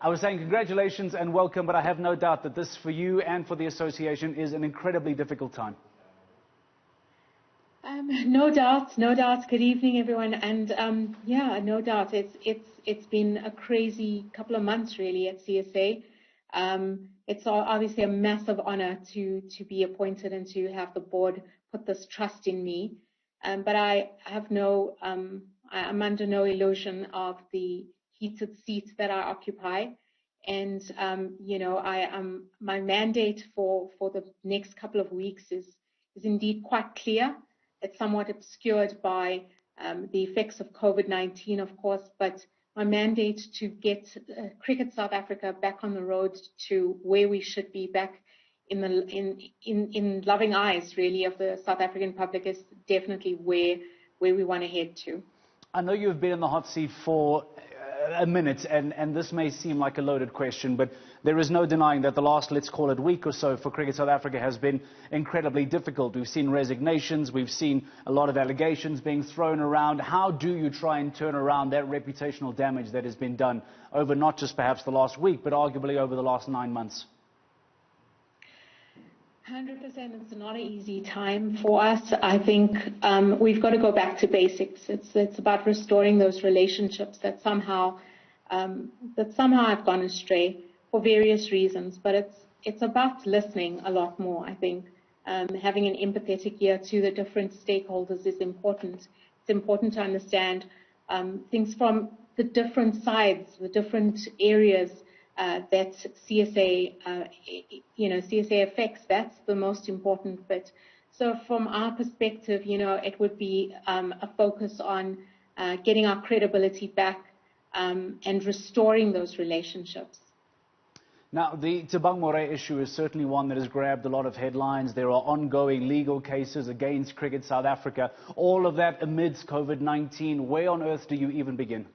I was saying congratulations and welcome, but I have no doubt that this, for you and for the association, is an incredibly difficult time. No doubt, no doubt. Good evening, everyone. And yeah, no doubt, it's been a crazy couple of months, really, at CSA. It's obviously a massive honor to be appointed and to have the board put this trust in me. But I have I'm under no illusion of the heated seat that I occupy. And, my mandate for the next couple of weeks is indeed quite clear. It's somewhat obscured by the effects of COVID-19, of course, but my mandate to get Cricket South Africa back on the road to where we should be, back in loving eyes, really, of the South African public, is definitely where we want to head to. I know you've been in the hot seat for a minute, and this may seem like a loaded question, but there is no denying that the last, let's call it, week or so for Cricket South Africa has been incredibly difficult. We've seen resignations, we've seen a lot of allegations being thrown around. How do you try and turn around that reputational damage that has been done over not just perhaps the last week, but arguably over the last 9 months? 100%. It's not an easy time for us. I think we've got to go back to basics. It's about restoring those relationships that somehow have gone astray for various reasons. But it's about listening a lot more. I think having an empathetic ear to the different stakeholders is important. It's important to understand things from the different sides, the different areas that CSA, CSA affects. That's the most important bit. So from our perspective, it would be a focus on getting our credibility back and restoring those relationships. Now, the Thabang Moray issue is certainly one that has grabbed a lot of headlines. There are ongoing legal cases against Cricket South Africa. All of that amidst COVID-19. Where on earth do you even begin?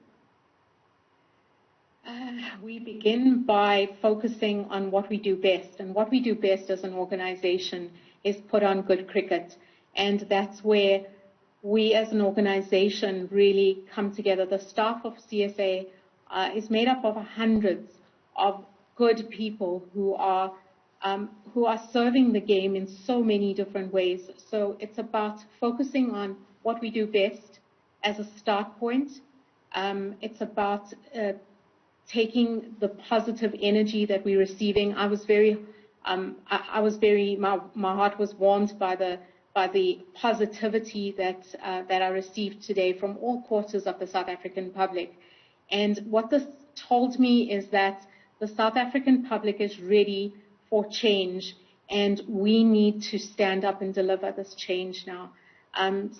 We begin by focusing on what we do best. And what we do best as an organization is put on good cricket. And that's where we as an organization really come together. The staff of CSA is made up of hundreds of good people who are serving the game in so many different ways. So it's about focusing on what we do best as a start point. It's about taking the positive energy that we're receiving. My heart was warmed by the positivity that I received today from all quarters of the South African public. And what this told me is that the South African public is ready for change, and we need to stand up and deliver this change now.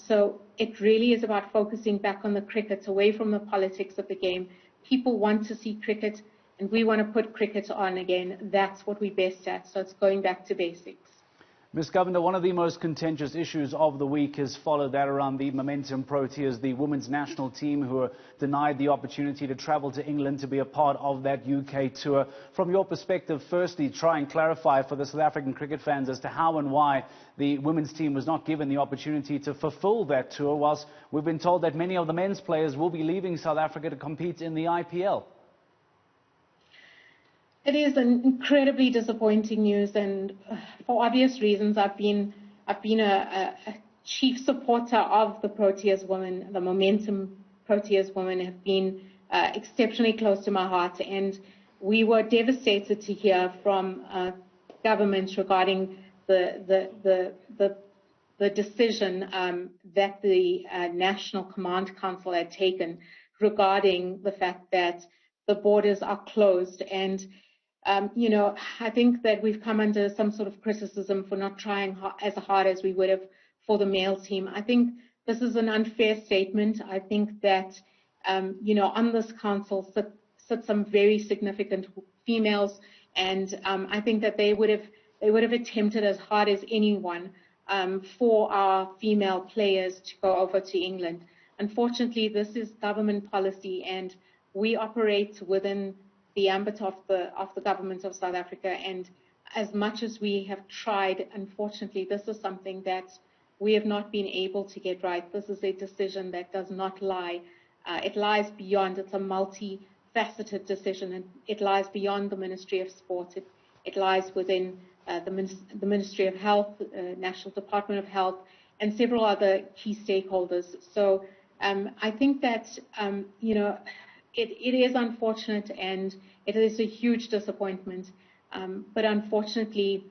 So it really is about focusing back on the cricket, away from the politics of the game. People want to see cricket, and we want to put cricket on again. That's what we're best at, so it's going back to basics. Ms. Govender, one of the most contentious issues of the week has followed that around the Momentum Proteas, the women's national team who are denied the opportunity to travel to England to be a part of that UK tour. From your perspective, firstly, try and clarify for the South African cricket fans as to how and why the women's team was not given the opportunity to fulfill that tour, whilst we've been told that many of the men's players will be leaving South Africa to compete in the IPL. It is an incredibly disappointing news, and for obvious reasons, I've been a chief supporter of the Proteas women. The Momentum Proteas women have been exceptionally close to my heart, and we were devastated to hear from government regarding the decision that the National Command Council had taken regarding the fact that the borders are closed. And I think that we've come under some sort of criticism for not trying as hard as we would have for the male team. I think this is an unfair statement. I think that, on this council sit some very significant females, and I think that they would have attempted as hard as anyone for our female players to go over to England. Unfortunately, this is government policy, and we operate within the ambit of the government of South Africa, and as much as we have tried, unfortunately, this is something that we have not been able to get right. This is a decision that does not lie. It lies beyond. It's a multifaceted decision, and it lies beyond the Ministry of Sport. It lies within the Ministry of Health, National Department of Health, and several other key stakeholders. So I think that it is unfortunate and it is a huge disappointment. But unfortunately,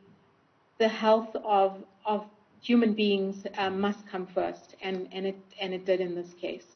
the health of human beings must come first, and it did in this case.